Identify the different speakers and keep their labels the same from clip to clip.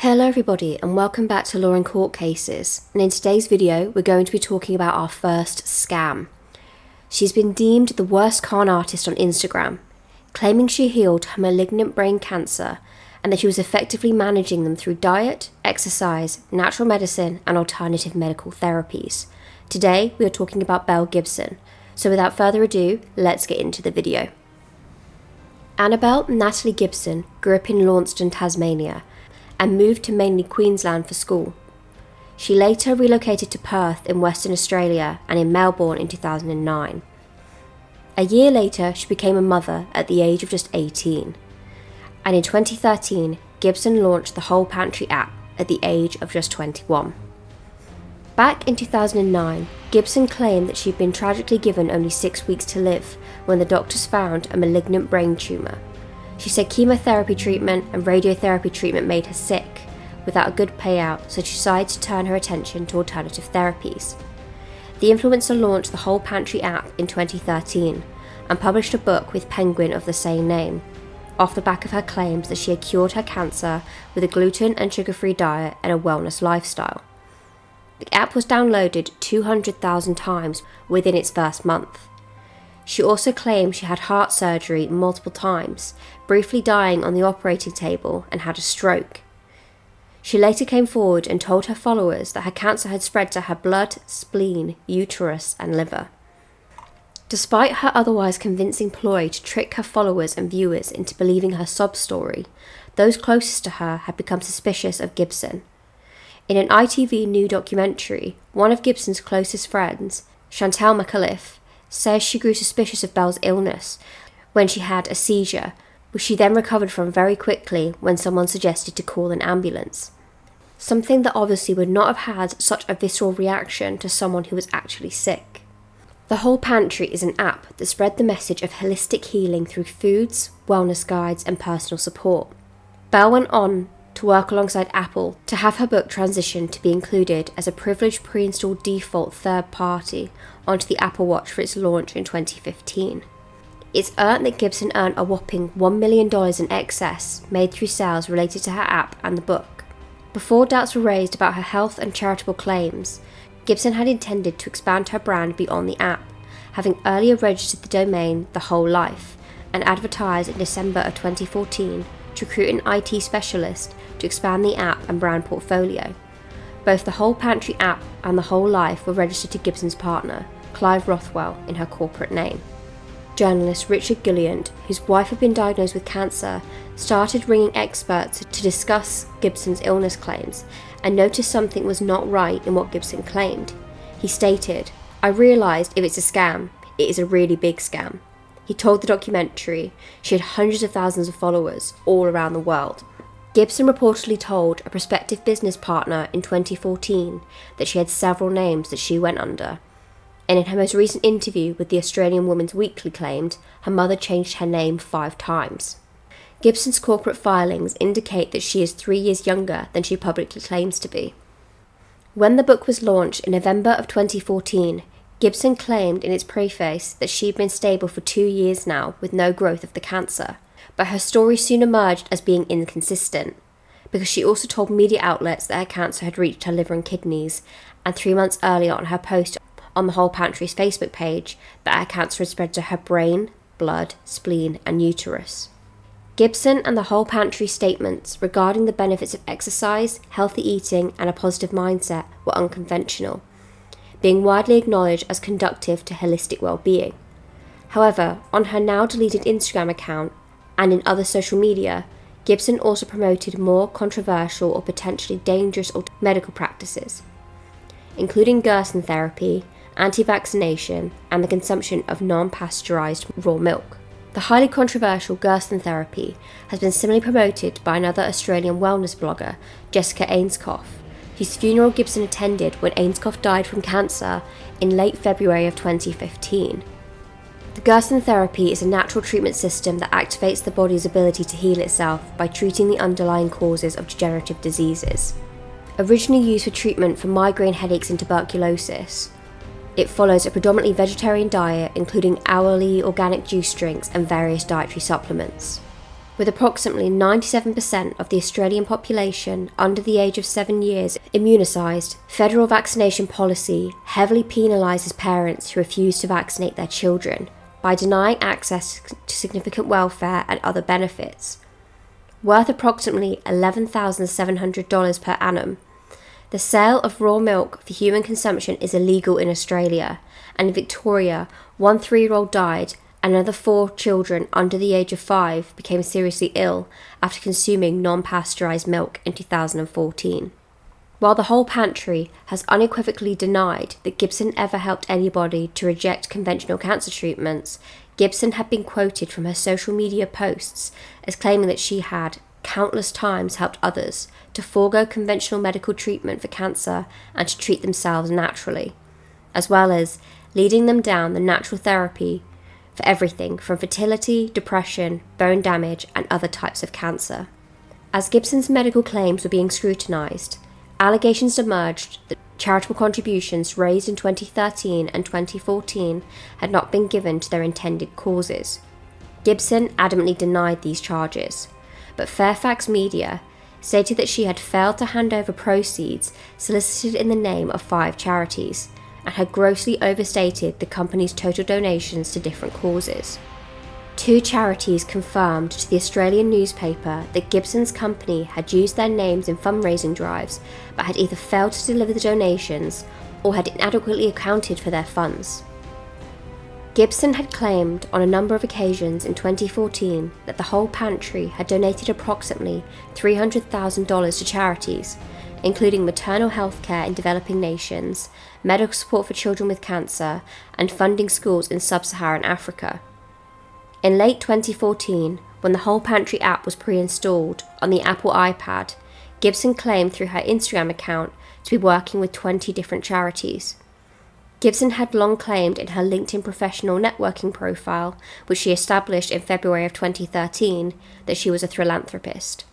Speaker 1: Hello everybody and welcome back to Law and Court Cases, and in today's video we're going to be talking about our first scam. She's been deemed the worst con artist on Instagram, claiming she healed her malignant brain cancer and that she was effectively managing them through diet, exercise, natural medicine and alternative medical therapies. Today we are talking about Belle Gibson, so without further ado, let's get into the video. Annabelle Natalie Gibson grew up in Launceston, Tasmania, and moved to mainly Queensland for school. She later relocated to Perth in Western Australia and in Melbourne in 2009. A year later, she became a mother at the age of just 18. And in 2013, Gibson launched the Whole Pantry app at the age of just 21. Back in 2009, Gibson claimed that she'd been tragically given only 6 weeks to live when the doctors found a malignant brain tumour. She said chemotherapy treatment and radiotherapy treatment made her sick, without a good payout, so she decided to turn her attention to alternative therapies. The influencer launched the Whole Pantry app in 2013 and published a book with Penguin of the same name, off the back of her claims that she had cured her cancer with a gluten and sugar-free diet and a wellness lifestyle. The app was downloaded 200,000 times within its first month. She also claimed she had heart surgery multiple times, briefly dying on the operating table, and had a stroke. She later came forward and told her followers that her cancer had spread to her blood, spleen, uterus, and liver. Despite her otherwise convincing ploy to trick her followers and viewers into believing her sob story, those closest to her had become suspicious of Gibson. In an ITV new documentary, one of Gibson's closest friends, Chantal McAuliffe, says she grew suspicious of Belle's illness when she had a seizure, which she then recovered from very quickly when someone suggested to call an ambulance. Something that obviously would not have had such a visceral reaction to someone who was actually sick. The Whole Pantry is an app that spread the message of holistic healing through foods, wellness guides and personal support. Belle went on to work alongside Apple to have her book transitioned to be included as a privileged pre-installed default third party onto the Apple Watch for its launch in 2015. It's earned that Gibson earned a whopping $1 million in excess made through sales related to her app and the book. Before doubts were raised about her health and charitable claims, Gibson had intended to expand her brand beyond the app, having earlier registered the domain The Whole Life and advertised in December of 2014 to recruit an IT specialist to expand the app and brand portfolio. Both the Whole Pantry app and the Whole Life were registered to Gibson's partner, Clive Rothwell, in her corporate name. Journalist Richard Gilliant, whose wife had been diagnosed with cancer, started ringing experts to discuss Gibson's illness claims and noticed something was not right in what Gibson claimed. He stated, "I realised if it's a scam, it is a really big scam." He told the documentary she had hundreds of thousands of followers all around the world. Gibson reportedly told a prospective business partner in 2014 that she had several names that she went under, and in her most recent interview with the Australian Women's Weekly claimed her mother changed her name 5 times. Gibson's corporate filings indicate that she is 3 years younger than she publicly claims to be. When the book was launched in November of 2014, Gibson claimed in its preface that she'd been stable for 2 years now with no growth of the cancer, but her story soon emerged as being inconsistent, because she also told media outlets that her cancer had reached her liver and kidneys, and 3 months earlier on her post on the Whole Pantry's Facebook page that her cancer had spread to her brain, blood, spleen and uterus. Gibson and the Whole Pantry statements regarding the benefits of exercise, healthy eating and a positive mindset were unconventional, being widely acknowledged as conducive to holistic well-being. However, on her now deleted Instagram account and in other social media, Gibson also promoted more controversial or potentially dangerous medical practices, including Gerson therapy, anti-vaccination, and the consumption of non-pasteurized raw milk. The highly controversial Gerson therapy has been similarly promoted by another Australian wellness blogger, Jessica Ainscough, whose funeral Gibson attended when Ainscough died from cancer in late February of 2015. The Gerson therapy is a natural treatment system that activates the body's ability to heal itself by treating the underlying causes of degenerative diseases. Originally used for treatment for migraine headaches and tuberculosis, it follows a predominantly vegetarian diet including hourly organic juice drinks and various dietary supplements. With approximately 97% of the Australian population under the age of 7 years immunised, federal vaccination policy heavily penalises parents who refuse to vaccinate their children by denying access to significant welfare and other benefits. Worth approximately $11,700 per annum, the sale of raw milk for human consumption is illegal in Australia, and in Victoria, one 3-year-old died and another 4 children under the age of 5 became seriously ill after consuming non-pasteurised milk in 2014. While the whole pantry has unequivocally denied that Gibson ever helped anybody to reject conventional cancer treatments, Gibson had been quoted from her social media posts as claiming that she had countless times helped others to forego conventional medical treatment for cancer and to treat themselves naturally, as well as leading them down the natural therapy for everything from fertility, depression, bone damage, and other types of cancer. As Gibson's medical claims were being scrutinised, allegations emerged that charitable contributions raised in 2013 and 2014 had not been given to their intended causes. Gibson adamantly denied these charges, but Fairfax Media stated that she had failed to hand over proceeds solicited in the name of 5 charities, and had grossly overstated the company's total donations to different causes. 2 charities confirmed to the Australian newspaper that Gibson's company had used their names in fundraising drives, but had either failed to deliver the donations or had inadequately accounted for their funds. Gibson had claimed on a number of occasions in 2014 that the whole pantry had donated approximately $300,000 to charities, including maternal health care in developing nations, medical support for children with cancer, and funding schools in sub-Saharan Africa. In late 2014, when the Whole Pantry app was pre-installed on the Apple iPad, Gibson claimed through her Instagram account to be working with 20 different charities. Gibson had long claimed in her LinkedIn professional networking profile, which she established in February of 2013, that she was a philanthropist.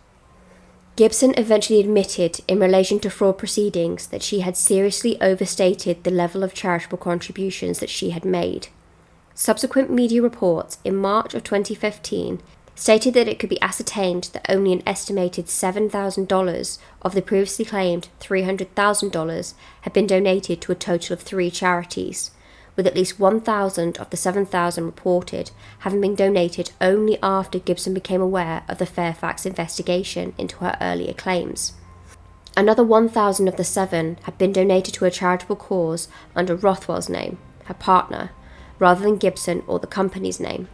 Speaker 1: Gibson eventually admitted in relation to fraud proceedings that she had seriously overstated the level of charitable contributions that she had made. Subsequent media reports in March of 2015 stated that it could be ascertained that only an estimated $7,000 of the previously claimed $300,000 had been donated to a total of 3 charities, with at least 1,000 of the 7,000 reported having been donated only after Gibson became aware of the Fairfax investigation into her earlier claims. Another 1,000 of the 7 had been donated to a charitable cause under Rothwell's name, her partner, rather than Gibson or the company's name.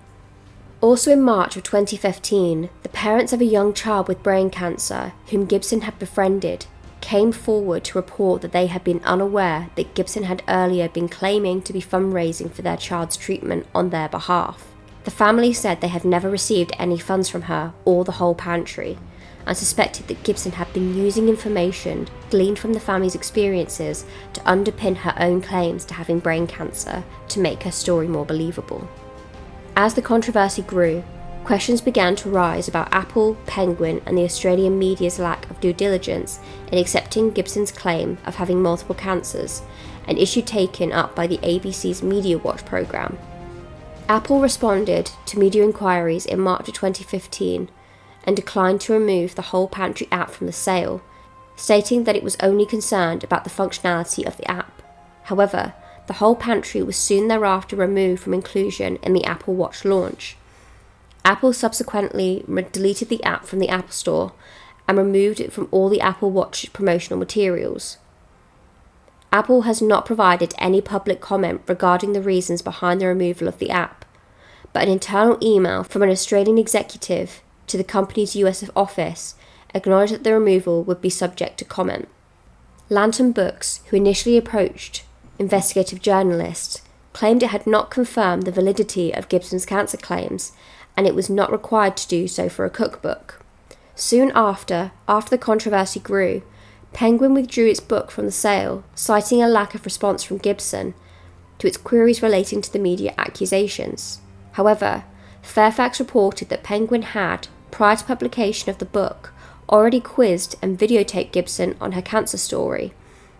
Speaker 1: Also in March of 2015, the parents of a young child with brain cancer, whom Gibson had befriended, came forward to report that they had been unaware that Gibson had earlier been claiming to be fundraising for their child's treatment on their behalf. The family said they had never received any funds from her or the Whole Pantry, and suspected that Gibson had been using information gleaned from the family's experiences to underpin her own claims to having brain cancer to make her story more believable. As the controversy grew, questions began to rise about Apple, Penguin, and the Australian media's lack of due diligence in accepting Gibson's claim of having multiple cancers, an issue taken up by the ABC's Media Watch programme. Apple responded to media inquiries in March of 2015 and declined to remove the Whole Pantry app from the sale, stating that it was only concerned about the functionality of the app. However, the Whole Pantry was soon thereafter removed from inclusion in the Apple Watch launch. Apple subsequently deleted the app from the Apple Store and removed it from all the Apple Watch promotional materials. Apple has not provided any public comment regarding the reasons behind the removal of the app, but an internal email from an Australian executive to the company's US office acknowledged that the removal would be subject to comment. Lantern Books, who initially approached investigative journalists, claimed it had not confirmed the validity of Gibson's cancer claims, and it was not required to do so for a cookbook. Soon after the controversy grew, Penguin withdrew its book from the sale, citing a lack of response from Gibson to its queries relating to the media accusations. However, Fairfax reported that Penguin had, prior to publication of the book, already quizzed and videotaped Gibson on her cancer story,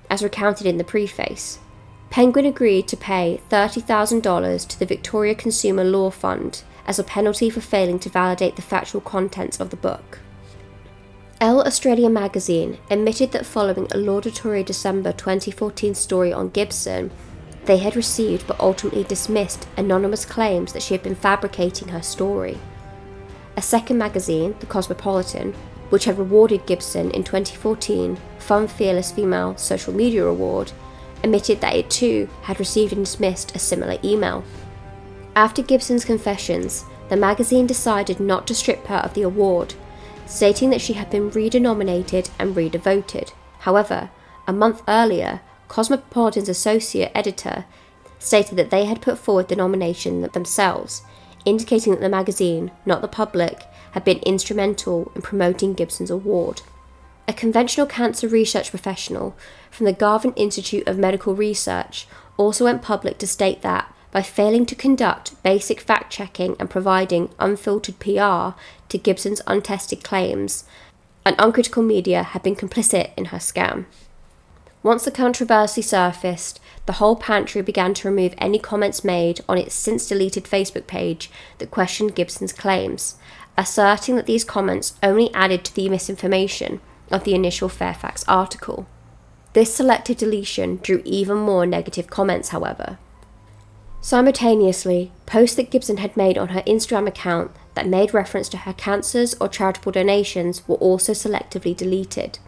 Speaker 1: as recounted in the preface. Penguin agreed to pay $30,000 to the Victoria Consumer Law Fund as a penalty for failing to validate the factual contents of the book. Elle Australia magazine admitted that following a laudatory December 2014 story on Gibson, they had received but ultimately dismissed anonymous claims that she had been fabricating her story. A second magazine, The Cosmopolitan, which had rewarded Gibson in 2014 Fun Fearless Female Social Media Award, admitted that it too had received and dismissed a similar email. After Gibson's confessions, the magazine decided not to strip her of the award, stating that she had been reader nominated and reader voted. However, a month earlier, Cosmopolitan's associate editor stated that they had put forward the nomination themselves, indicating that the magazine, not the public, had been instrumental in promoting Gibson's award. A conventional cancer research professional from the Garvan Institute of Medical Research also went public to state that, by failing to conduct basic fact-checking and providing unfiltered PR to Gibson's untested claims, an uncritical media had been complicit in her scam. Once the controversy surfaced, the whole pantry began to remove any comments made on its since-deleted Facebook page that questioned Gibson's claims, asserting that these comments only added to the misinformation of the initial Fairfax article. This selective deletion drew even more negative comments, however. Simultaneously, posts that Gibson had made on her Instagram account that made reference to her cancers or charitable donations were also selectively deleted.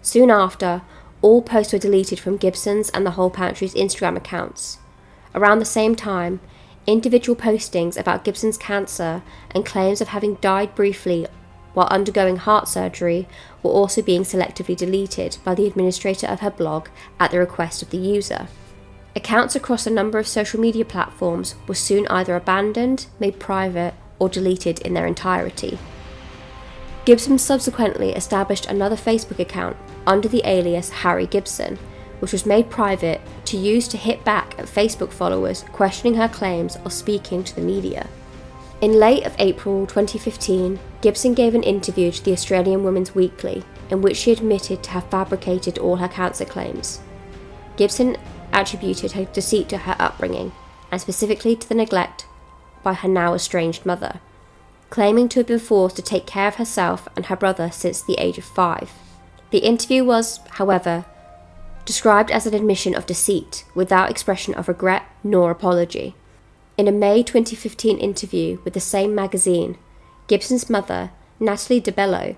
Speaker 1: Soon after, all posts were deleted from Gibson's and the Whole Pantry's Instagram accounts. Around the same time, individual postings about Gibson's cancer and claims of having died briefly while undergoing heart surgery were also being selectively deleted by the administrator of her blog at the request of the user. Accounts across a number of social media platforms were soon either abandoned, made private, or deleted in their entirety. Gibson subsequently established another Facebook account under the alias Harry Gibson, which was made private to use to hit back at Facebook followers questioning her claims or speaking to the media. In late of April 2015, Gibson gave an interview to the Australian Women's Weekly in which she admitted to have fabricated all her cancer claims. Gibson attributed her deceit to her upbringing, and specifically to the neglect by her now estranged mother, claiming to have been forced to take care of herself and her brother since the age of 5. The interview was, however, described as an admission of deceit, without expression of regret nor apology. In a May 2015 interview with the same magazine, Gibson's mother, Natalie DeBello,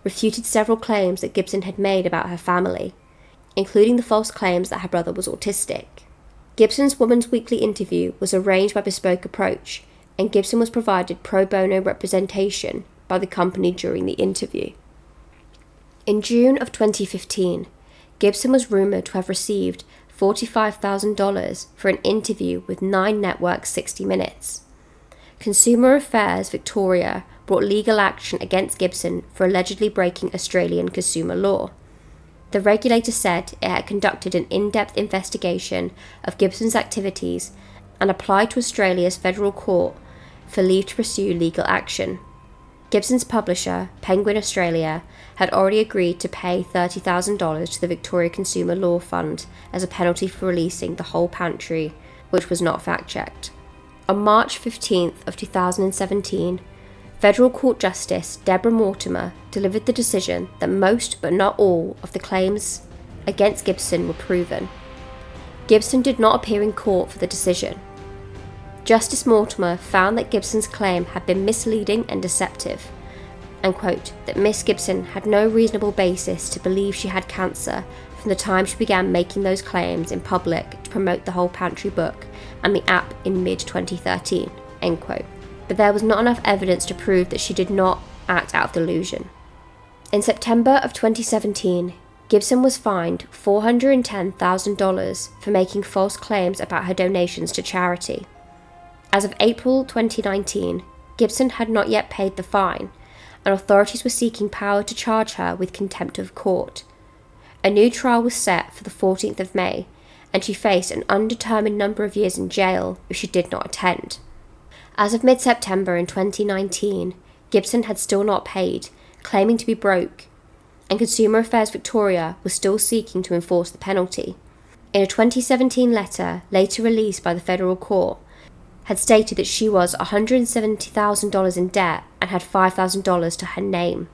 Speaker 1: refuted several claims that Gibson had made about her family, including the false claims that her brother was autistic. Gibson's Women's Weekly interview was arranged by Bespoke Approach, and Gibson was provided pro bono representation by the company during the interview. In June of 2015, Gibson was rumoured to have received $45,000 for an interview with 9 Network's 60 Minutes. Consumer Affairs Victoria brought legal action against Gibson for allegedly breaking Australian consumer law. The regulator said it had conducted an in-depth investigation of Gibson's activities and applied to Australia's federal court for leave to pursue legal action. Gibson's publisher, Penguin Australia, had already agreed to pay $30,000 to the Victoria Consumer Law Fund as a penalty for releasing The Whole Pantry, which was not fact-checked. On March 15th of 2017, Federal Court Justice Deborah Mortimer delivered the decision that most but not all of the claims against Gibson were proven. Gibson did not appear in court for the decision. Justice Mortimer found that Gibson's claim had been misleading and deceptive, and quote, that Miss Gibson had no reasonable basis to believe she had cancer from the time she began making those claims in public to promote the Whole Pantry book and the app in mid-2013, end quote. But there was not enough evidence to prove that she did not act out of delusion. In September of 2017, Gibson was fined $410,000 for making false claims about her donations to charity. As of April 2019, Gibson had not yet paid the fine, and authorities were seeking power to charge her with contempt of court. A new trial was set for the 14th of May, and she faced an undetermined number of years in jail if she did not attend. As of mid-September in 2019, Gibson had still not paid, claiming to be broke, and Consumer Affairs Victoria was still seeking to enforce the penalty. In a 2017 letter, later released by the federal court, had stated that she was $170,000 in debt and had $5,000 to her name.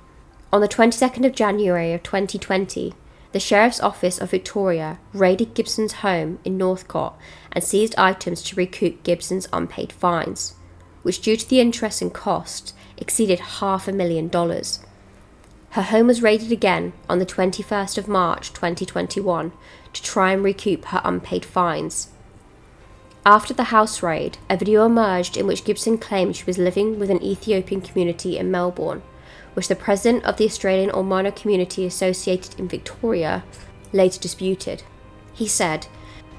Speaker 1: On the 22nd of January of 2020, the Sheriff's Office of Victoria raided Gibson's home in Northcote and seized items to recoup Gibson's unpaid fines, which due to the interest and cost exceeded $500,000. Her home was raided again on the 21st of March 2021 to try and recoup her unpaid fines. After the house raid, a video emerged in which Gibson claimed she was living with an Ethiopian community in Melbourne, which the president of the Australian Ormono community associated in Victoria later disputed. He said,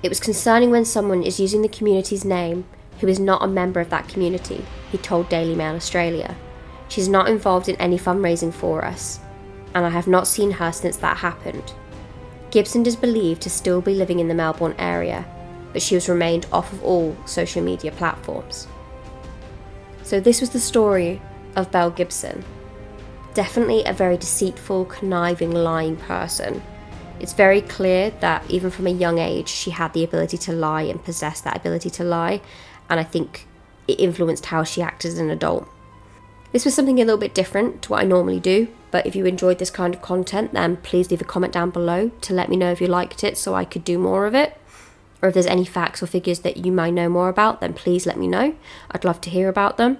Speaker 1: "It was concerning when someone is using the community's name who is not a member of that community," he told Daily Mail Australia. "She's not involved in any fundraising for us, and I have not seen her since that happened." Gibson is believed to still be living in the Melbourne area, but she has remained off of all social media platforms. So this was the story of Belle Gibson. Definitely a very deceitful, conniving, lying person. It's very clear that even from a young age she had the ability to lie and possessed that ability to lie, and I think it influenced how she acted as an adult. This was something a little bit different to what I normally do, but if you enjoyed this kind of content, then please leave a comment down below to let me know if you liked it so I could do more of it. Or if there's any facts or figures that you might know more about, then please let me know. I'd love to hear about them.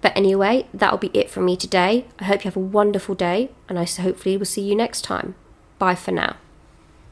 Speaker 1: But anyway, that'll be it from me today. I hope you have a wonderful day, and I hopefully will see you next time. Bye for now.